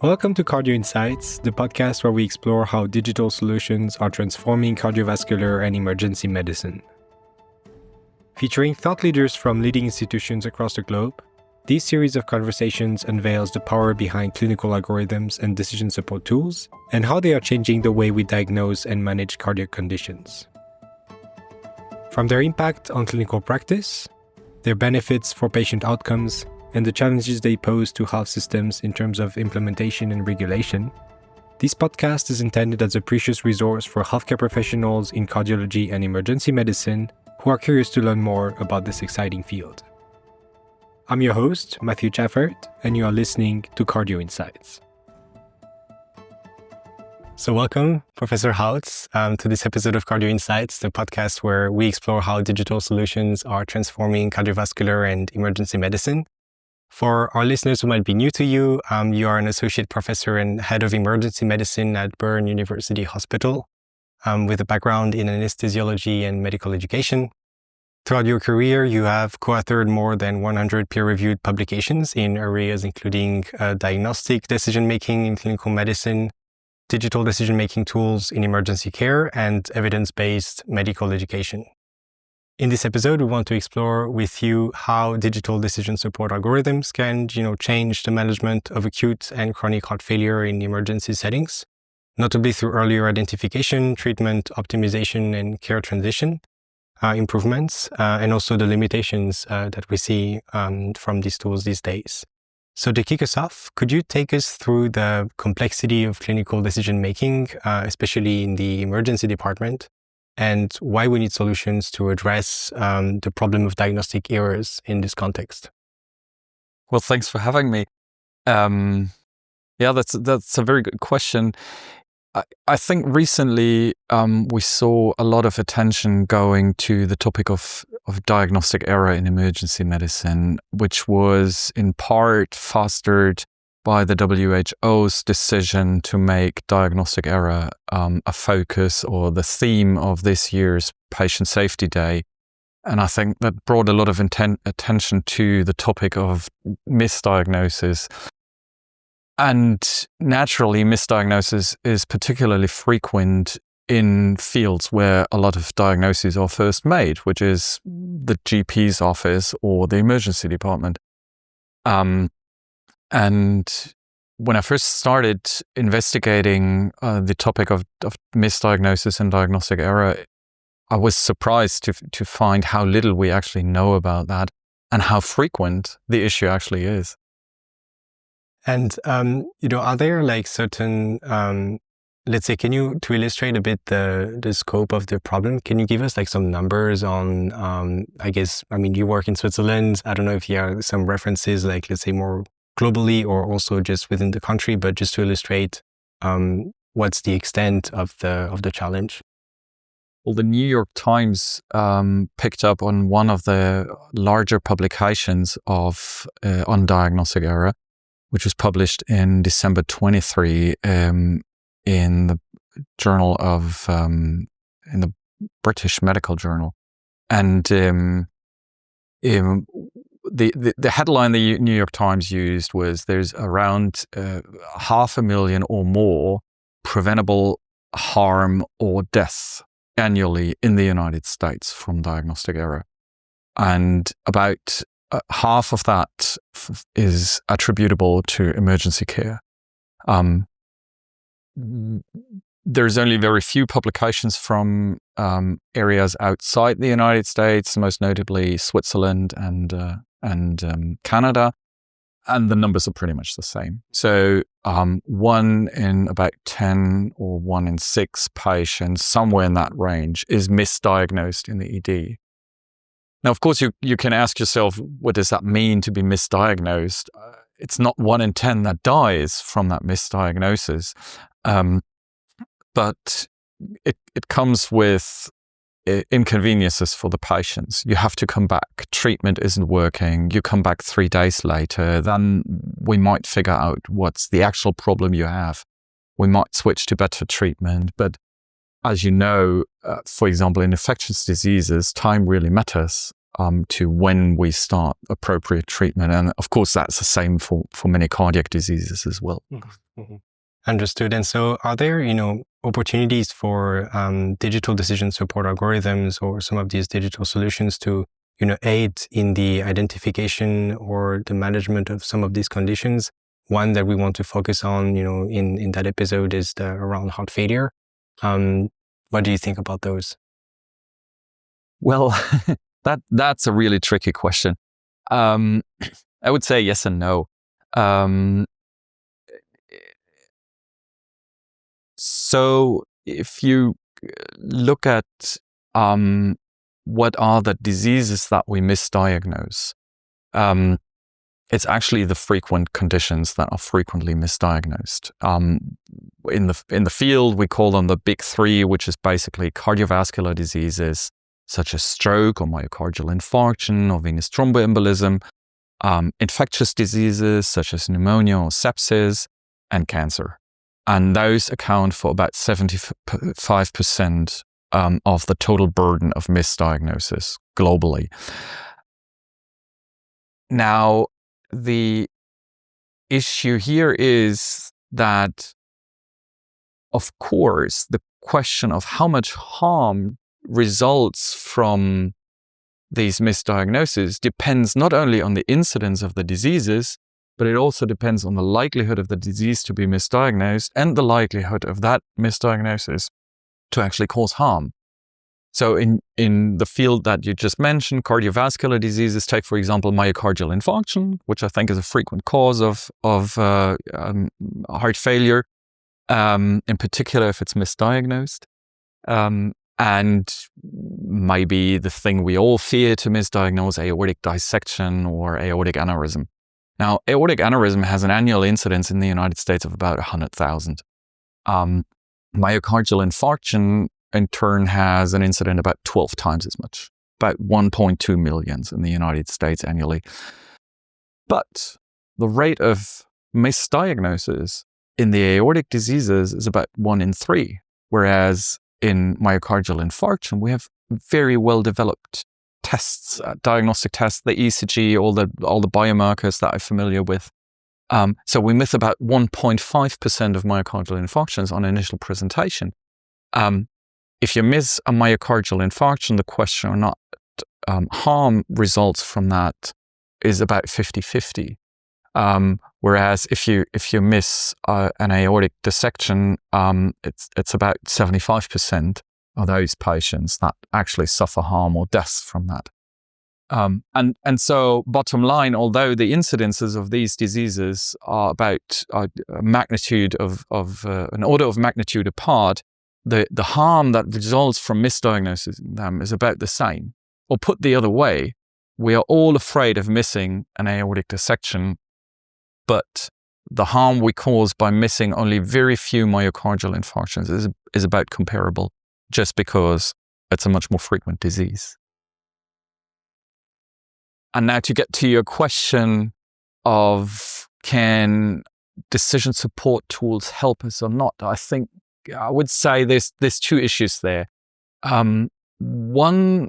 Welcome to Cardio Insights, the podcast where we explore how digital solutions are transforming cardiovascular and emergency medicine. Featuring thought leaders from leading institutions across the globe, this series of conversations unveils the power behind clinical algorithms and decision support tools, and how they are changing the way we diagnose and manage cardiac conditions. From their impact on clinical practice, their benefits for patient outcomes, and the challenges they pose to health systems in terms of implementation and regulation, this podcast is intended as a precious resource for healthcare professionals in cardiology and emergency medicine who are curious to learn more about this exciting field. I'm your host, Matthew Chaffert, and you are listening to Cardio Insights. So welcome, Professor Hautz, to this episode of Cardio Insights, the podcast where we explore how digital solutions are transforming cardiovascular and emergency medicine. For our listeners who might be new to you, you are an associate professor and head of emergency medicine at Bern University Hospital, with a background in anaesthesiology and medical education. Throughout your career, you have co-authored more than 100 peer-reviewed publications in areas including diagnostic decision-making in clinical medicine, digital decision-making tools in emergency care, and evidence-based medical education. In this episode, we want to explore with you how digital decision support algorithms can, change the management of acute and chronic heart failure in emergency settings, notably through earlier identification, treatment optimization, and care transition improvements, and also the limitations that we see from these tools these days. So to kick us off, could you take us through the complexity of clinical decision making, especially in the emergency department, and why we need solutions to address the problem of diagnostic errors in this context? Well, thanks for having me. That's a very good question. I think recently we saw a lot of attention going to the topic of diagnostic error in emergency medicine, which was in part fostered by the WHO's decision to make diagnostic error a focus or the theme of this year's Patient Safety Day. And I think that brought a lot of attention to the topic of misdiagnosis. And naturally, misdiagnosis is particularly frequent in fields where a lot of diagnoses are first made, which is the GP's office or the emergency department. And when I first started investigating the topic of misdiagnosis and diagnostic error, I was surprised to find how little we actually know about that and how frequent the issue actually is. And, are there certain, let's say, to illustrate a bit the scope of the problem, can you give us some numbers on, you work in Switzerland. I don't know if you have some references, let's say more globally or also just within the country, but just to illustrate what's the extent of the challenge. Well, the New York Times picked up on one of the larger publications on diagnostic error, which was published in December 23 in the journal of in the British Medical Journal, and the headline the New York Times used was there's around 500,000 or more preventable harm or death annually in the United States from diagnostic error. And about half of that is attributable to emergency care. There's only very few publications from areas outside the United States, most notably Switzerland and Canada, and the numbers are pretty much the same. So 1 in about 10 or 1 in 6 patients, somewhere in that range, is misdiagnosed in the ED. Now, of course, you can ask yourself, what does that mean to be misdiagnosed? It's not 1 in 10 that dies from that misdiagnosis, but it comes with inconveniences for the patients. You have to come back. Treatment isn't working. You come back 3 days later. Then we might figure out what's the actual problem you have. We might switch to better treatment. But as you know, for example, in infectious diseases, time really matters. to when we start appropriate treatment. And of course, that's the same for many cardiac diseases as well. Mm-hmm. Understood. And so are there, opportunities for digital decision support algorithms or some of these digital solutions to, aid in the identification or the management of some of these conditions? One that we want to focus on, in that episode is around heart failure. What do you think about those? Well, that's a really tricky question. I would say yes and no. So if you look at what are the diseases that we misdiagnose, it's actually the frequent conditions that are frequently misdiagnosed. In the field, we call them the big three, which is basically cardiovascular diseases such as stroke or myocardial infarction or venous thromboembolism, infectious diseases such as pneumonia or sepsis, and cancer. And those account for about 75% of the total burden of misdiagnosis globally. Now, the issue here is that, of course, the question of how much harm results from these misdiagnoses depends not only on the incidence of the diseases, but it also depends on the likelihood of the disease to be misdiagnosed and the likelihood of that misdiagnosis to actually cause harm. So in the field that you just mentioned, cardiovascular diseases, take, for example, myocardial infarction, which I think is a frequent cause of heart failure, in particular if it's misdiagnosed. And maybe the thing we all fear to misdiagnose, aortic dissection or aortic aneurysm. Now, aortic aneurysm has an annual incidence in the United States of about 100,000. Myocardial infarction, in turn, has an incidence about 12 times as much, about 1.2 million in the United States annually. But the rate of misdiagnosis in the aortic diseases is about 1 in 3, whereas in myocardial infarction, we have very well-developed tests, diagnostic tests, the ECG, all the biomarkers that I'm familiar with. So we miss about 1.5% of myocardial infarctions on initial presentation. If you miss a myocardial infarction, the question or not harm results from that is about 50-50. Whereas if you miss an aortic dissection, it's about 75% of those patients that actually suffer harm or death from that. And so bottom line, although the incidences of these diseases are about a magnitude of an order of magnitude apart, the harm that results from misdiagnosis in them is about the same. Or put the other way, we are all afraid of missing an aortic dissection, but the harm we cause by missing only very few myocardial infarctions is about comparable, just because it's a much more frequent disease. And now to get to your question of can decision support tools help us or not, I think I would say there's two issues there. One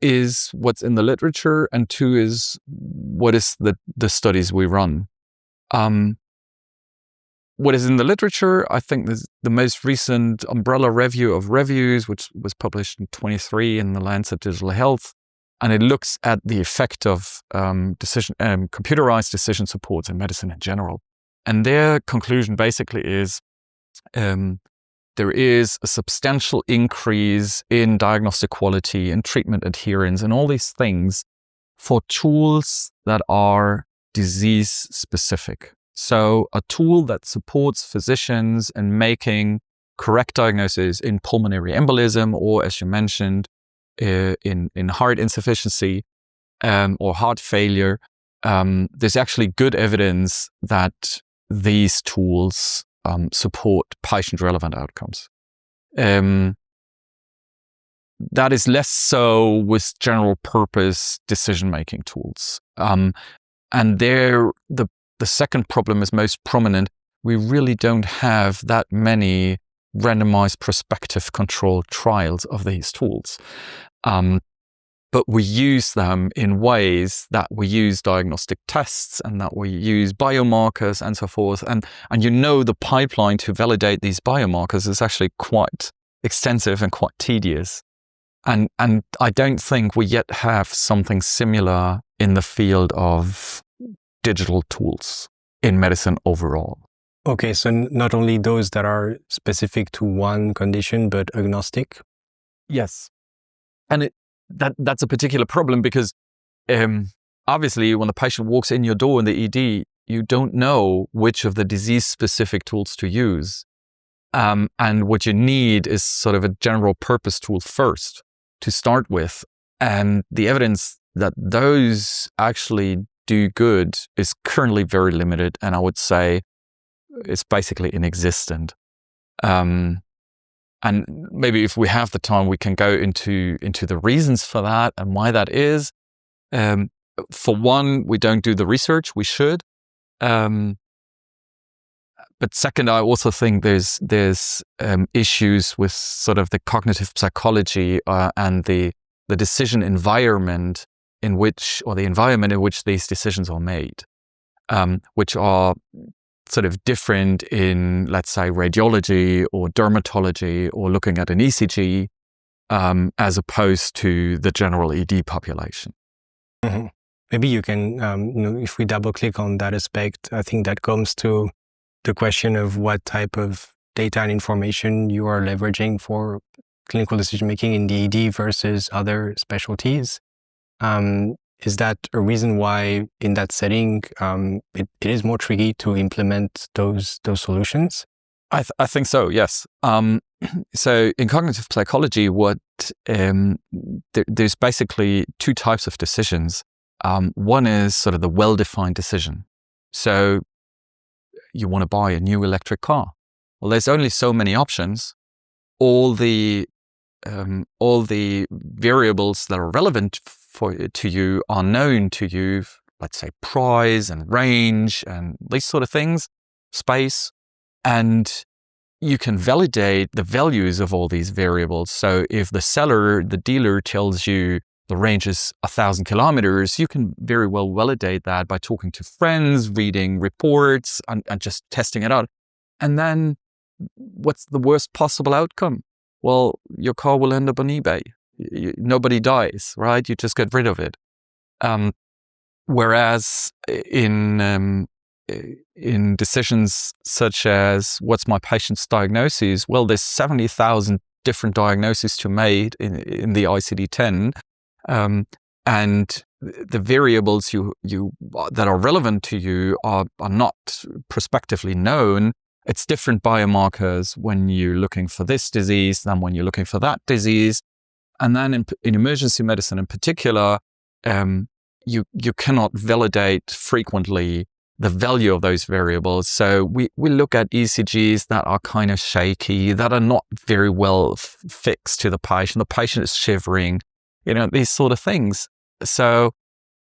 is what's in the literature, and two is what is the studies we run. What is in the literature, I think the most recent umbrella review of reviews, which was published in 23 in the Lancet Digital Health, and it looks at the effect of computerized decision supports in medicine in general. And their conclusion basically is there is a substantial increase in diagnostic quality and treatment adherence and all these things for tools that are disease specific. So a tool that supports physicians in making correct diagnosis in pulmonary embolism, or as you mentioned, in heart insufficiency or heart failure, there's actually good evidence that these tools support patient-relevant outcomes. That is less so with general-purpose decision-making tools. And there, the second problem is most prominent. We really don't have that many randomized prospective controlled trials of these tools. but we use them in ways that we use diagnostic tests and that we use biomarkers and so forth. And the pipeline to validate these biomarkers is actually quite extensive and quite tedious. And I don't think we yet have something similar in the field of digital tools in medicine overall. Okay, so not only those that are specific to one condition, but agnostic? Yes. And that's a particular problem because obviously when the patient walks in your door in the ED, you don't know which of the disease-specific tools to use. And what you need is sort of a general purpose tool first to start with. And the evidence that those actually do good is currently very limited, and I would say it's basically inexistent. And maybe if we have the time, we can go into the reasons for that and why that is. For one, we don't do the research. We should. But second, I also think there's issues with sort of the cognitive psychology and the decision environment in which these decisions are made, which are sort of different in, let's say, radiology or dermatology or looking at an ECG, as opposed to the general ED population. Mm-hmm. Maybe you can, if we double click on that aspect, I think that comes to the question of what type of data and information you are leveraging for clinical decision-making in the ED versus other specialties. Is that a reason why in that setting it is more tricky to implement those solutions? I think so, yes. So in cognitive psychology, there's basically two types of decisions. One is sort of the well-defined decision. So you want to buy a new electric car. Well, there's only so many options. All the variables that are relevant to you are known to you, let's say price and range and these sort of things, space, and you can validate the values of all these variables. So if the dealer tells you the range is 1,000 kilometers, you can very well validate that by talking to friends, reading reports, and just testing it out. And then what's the worst possible outcome? Well, your car will end up on eBay. Nobody dies, right? You just get rid of it. Whereas in decisions such as what's my patient's diagnosis, well, there's 70,000 different diagnoses to made in the ICD-10, and the variables that are relevant to you are not prospectively known. It's different biomarkers when you're looking for this disease than when you're looking for that disease. And then in emergency medicine in particular, you cannot validate frequently the value of those variables. So we look at ECGs that are kind of shaky, that are not very well fixed to the patient. The patient is shivering, these sort of things. So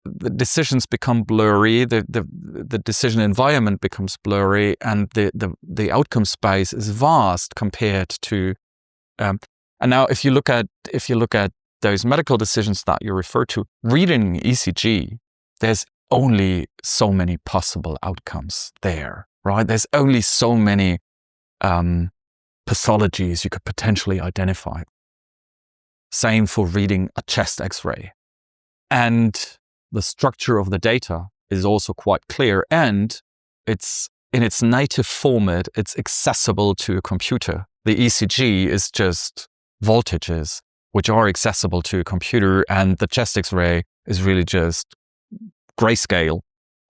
the decisions become blurry, the decision environment becomes blurry, and the outcome space is vast compared to. And now, if you look at those medical decisions that you refer to, reading ECG, there's only so many possible outcomes there, right? There's only so many pathologies you could potentially identify. Same for reading a chest X-ray. And the structure of the data is also quite clear, and it's in its native format, it's accessible to a computer. The ECG is just voltages which are accessible to a computer, and the chest X-ray is really just grayscale,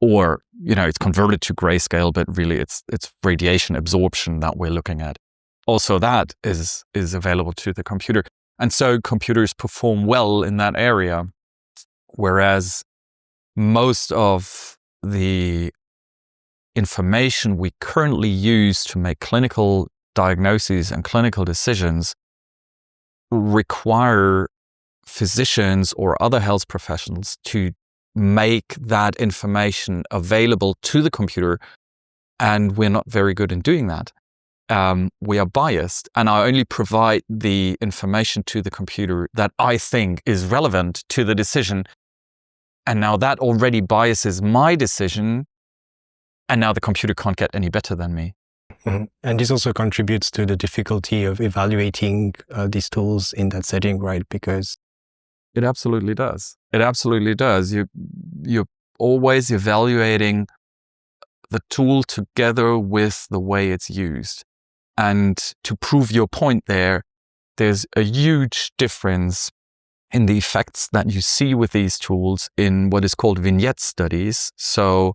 or it's converted to grayscale, but really it's radiation absorption that we're looking at. Also, that is available to the computer, and so computers perform well in that area, whereas most of the information we currently use to make clinical diagnoses and clinical decisions require physicians or other health professionals to make that information available to the computer, and we're not very good in doing that. we are biased, and I only provide the information to the computer that I think is relevant to the decision. And now that already biases my decision, and now the computer can't get any better than me. Mm-hmm. And this also contributes to the difficulty of evaluating these tools in that setting, right? Because it absolutely does. It absolutely does. You're always evaluating the tool together with the way it's used. And to prove your point there's a huge difference in the effects that you see with these tools in what is called vignette studies. So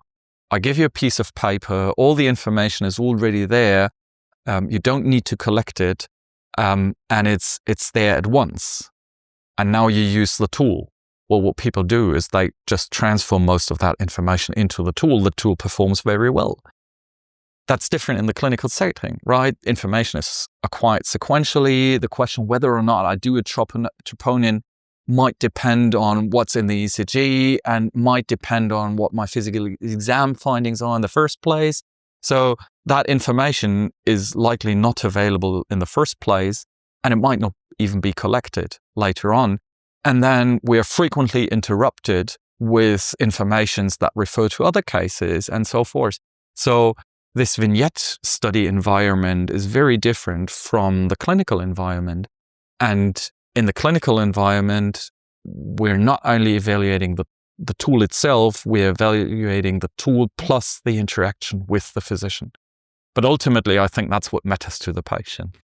I give you a piece of paper, all the information is already there. You don't need to collect it, and it's there at once. And now you use the tool. Well, what people do is they just transfer most of that information into the tool. The tool performs very well. That's different in the clinical setting, right? Information is acquired sequentially. The question whether or not I do a troponin might depend on what's in the ECG and might depend on what my physical exam findings are in the first place. So that information is likely not available in the first place, and it might not even be collected later on. And then we're frequently interrupted with informations that refer to other cases and so forth. So this vignette study environment is very different from the clinical environment. And in the clinical environment, we're not only evaluating the tool itself, we're evaluating the tool plus the interaction with the physician. But ultimately, I think that's what matters to the patient.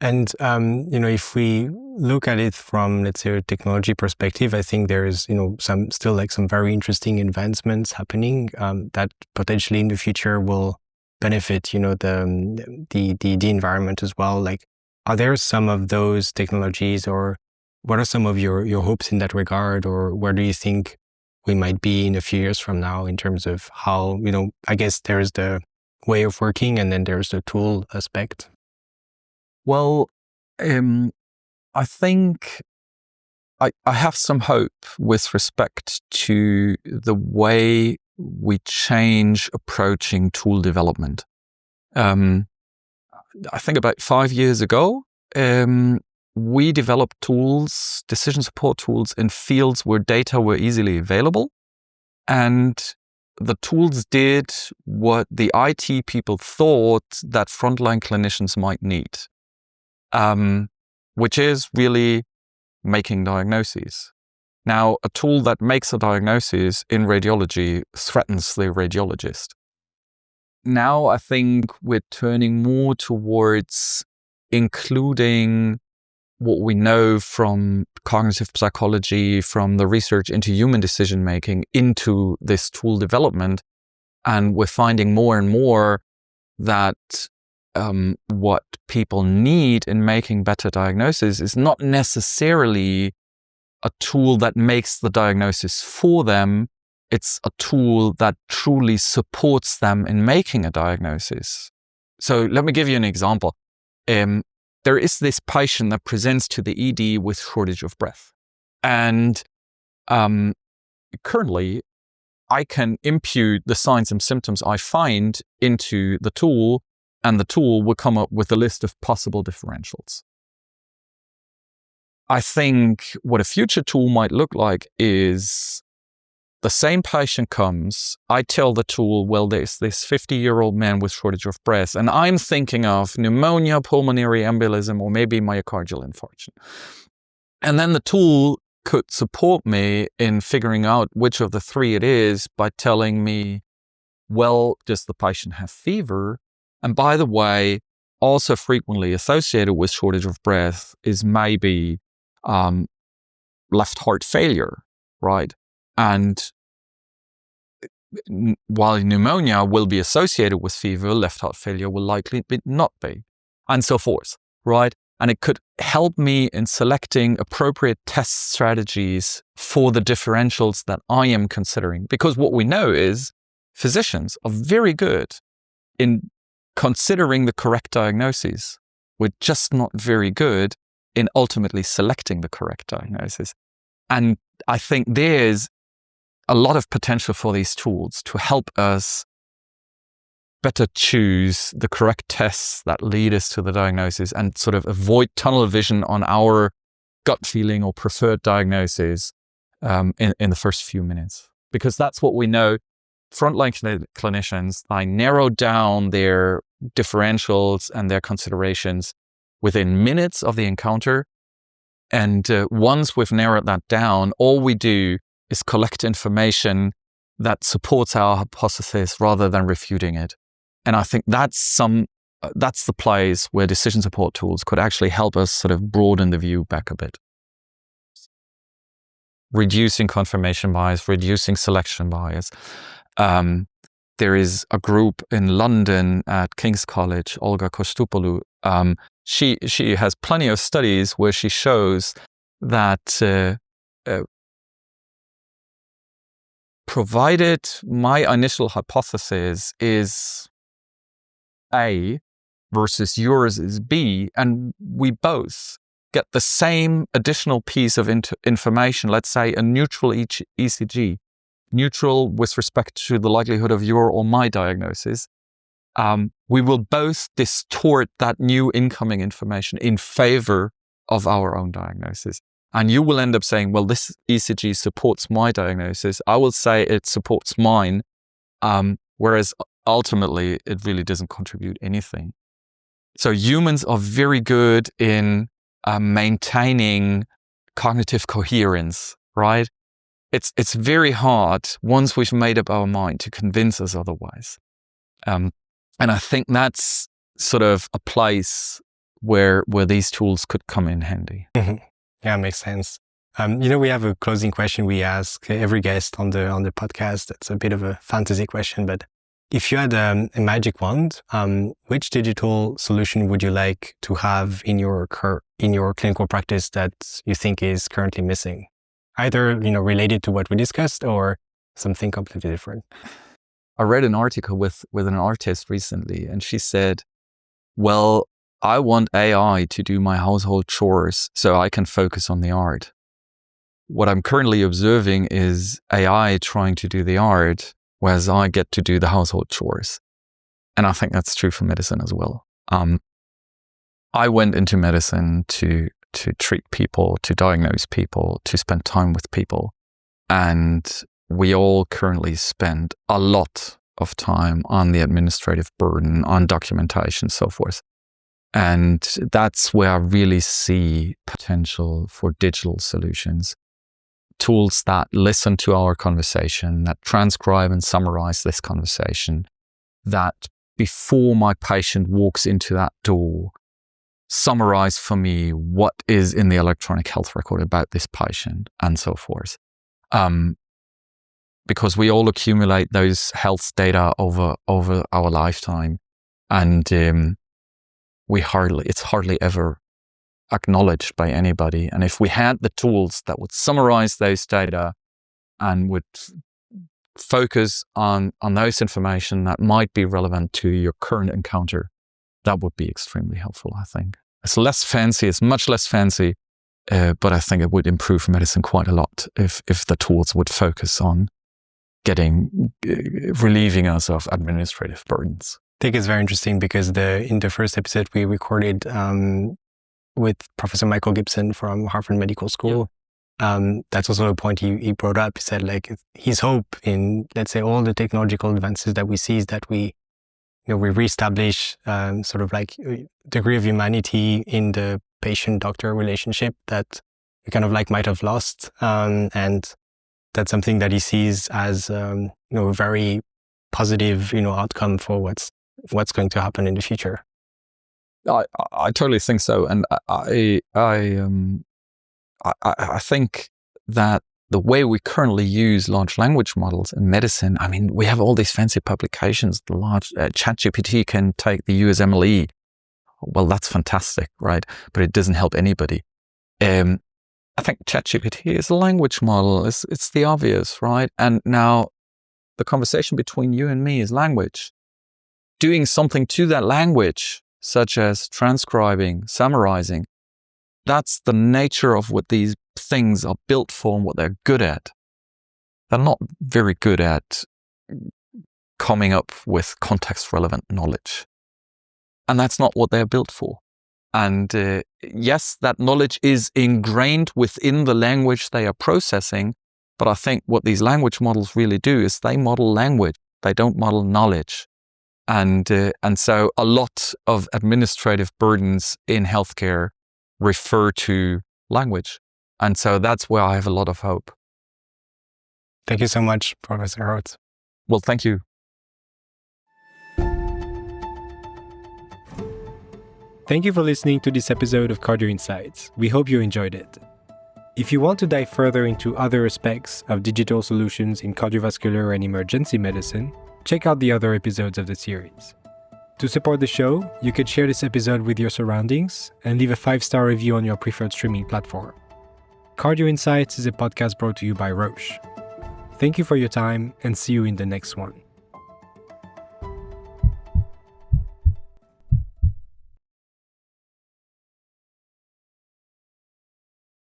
And, if we look at it from, let's say, a technology perspective, I think there's, some very interesting advancements happening that potentially in the future will benefit, the environment as well. Like, are there some of those technologies, or what are some of your hopes in that regard, or where do you think we might be in a few years from now in terms of how, I guess there's the way of working and then there's the tool aspect? Well, I think I have some hope with respect to the way we change approaching tool development. I think about 5 years ago, we developed tools, decision support tools in fields where data were easily available. And the tools did what the IT people thought that frontline clinicians might need. Which is really making diagnoses. Now, a tool that makes a diagnosis in radiology threatens the radiologist. Now, I think we're turning more towards including what we know from cognitive psychology, from the research into human decision-making, into this tool development. And we're finding more and more that what people need in making better diagnoses is not necessarily a tool that makes the diagnosis for them. It's a tool that truly supports them in making a diagnosis. So let me give you an example. There is this patient that presents to the ED with shortage of breath. And currently, I can impute the signs and symptoms I find into the tool, and the tool will come up with a list of possible differentials. I think what a future tool might look like is the same patient comes, I tell the tool, well, there's this 50-year-old man with shortage of breath, and I'm thinking of pneumonia, pulmonary embolism, or maybe myocardial infarction. And then the tool could support me in figuring out which of the three it is by telling me, well, does the patient have fever? And by the way, also frequently associated with shortage of breath is maybe left heart failure, right? And while pneumonia will be associated with fever, left heart failure will likely not be, and so forth, right? And it could help me in selecting appropriate test strategies for the differentials that I am considering. Because what we know is physicians are very good in considering the correct diagnoses. We're just not very good in ultimately selecting the correct diagnosis. And I think there's a lot of potential for these tools to help us better choose the correct tests that lead us to the diagnosis and sort of avoid tunnel vision on our gut feeling or preferred diagnosis in the first few minutes. Because that's what we know. Frontline clinicians, they narrow down their differentials and their considerations within minutes of the encounter. And once we've narrowed that down, all we do is collect information that supports our hypothesis rather than refuting it. And I think that's the place where decision support tools could actually help us sort of broaden the view back a bit. Reducing confirmation bias, reducing selection bias. There is a group in London at King's College, Olga Kostopoulou. She has plenty of studies where she shows that provided my initial hypothesis is A versus yours is B, and we both get the same additional piece of information, let's say a neutral ECG, neutral with respect to the likelihood of your or my diagnosis, we will both distort that new incoming information in favor of our own diagnosis. And you will end up saying, well, this ECG supports my diagnosis. I will say it supports mine, whereas ultimately it really doesn't contribute anything. So humans are very good in maintaining cognitive coherence, right? It's very hard once we've made up our mind to convince us otherwise. And I think that's sort of a place where these tools could come in handy. Mm-hmm. Yeah, makes sense. We have a closing question we ask every guest on the podcast. It's a bit of a fantasy question, but if you had a magic wand, which digital solution would you like to have in your clinical practice that you think is currently missing? Either, related to what we discussed or something completely different. I read an article with an artist recently, and she said, well, I want AI to do my household chores so I can focus on the art. What I'm currently observing is AI trying to do the art, whereas I get to do the household chores. And I think that's true for medicine as well. I went into medicine to treat people, to diagnose people, to spend time with people. And we all currently spend a lot of time on the administrative burden, on documentation, so forth. And that's where I really see potential for digital solutions. Tools that listen to our conversation, that transcribe and summarize this conversation, that before my patient walks into that door, summarize for me what is in the electronic health record about this patient and so forth. Because we all accumulate those health data over our lifetime, and it's hardly ever acknowledged by anybody. And if we had the tools that would summarize those data and would focus on those information that might be relevant to your current encounter, that would be extremely helpful, I think. It's much less fancy, but I think it would improve medicine quite a lot if the tools would focus on relieving us of administrative burdens. I think it's very interesting because in the first episode we recorded with Professor Michael Gibson from Harvard Medical School, that's also a point he brought up. He said, like, his hope in, let's say, all the technological advances that we see is that we reestablish sort of like a degree of humanity in the patient-doctor relationship that we kind of like might have lost, and that's something that he sees as a very positive outcome for what's going to happen in the future. I totally think so, and I think that the way we currently use large language models in medicine, I mean, we have all these fancy publications. The large ChatGPT can take the USMLE. Well, that's fantastic, right? But it doesn't help anybody. I think ChatGPT is a language model. It's the obvious, right? And now the conversation between you and me is language. Doing something to that language, such as transcribing, summarizing, that's the nature of what these things are built for and what they're good at. They're not very good at coming up with context-relevant knowledge. And that's not what they're built for. And yes, that knowledge is ingrained within the language they are processing, but I think what these language models really do is they model language. They don't model knowledge. And so a lot of administrative burdens in healthcare refer to language. And so that's where I have a lot of hope. Thank you so much, Professor Hautz. Well, thank you. Thank you for listening to this episode of Cardio Insights. We hope you enjoyed it. If you want to dive further into other aspects of digital solutions in cardiovascular and emergency medicine, check out the other episodes of the series. To support the show, you could share this episode with your surroundings and leave a 5-star review on your preferred streaming platform. Cardio Insights is a podcast brought to you by Roche. Thank you for your time and see you in the next one.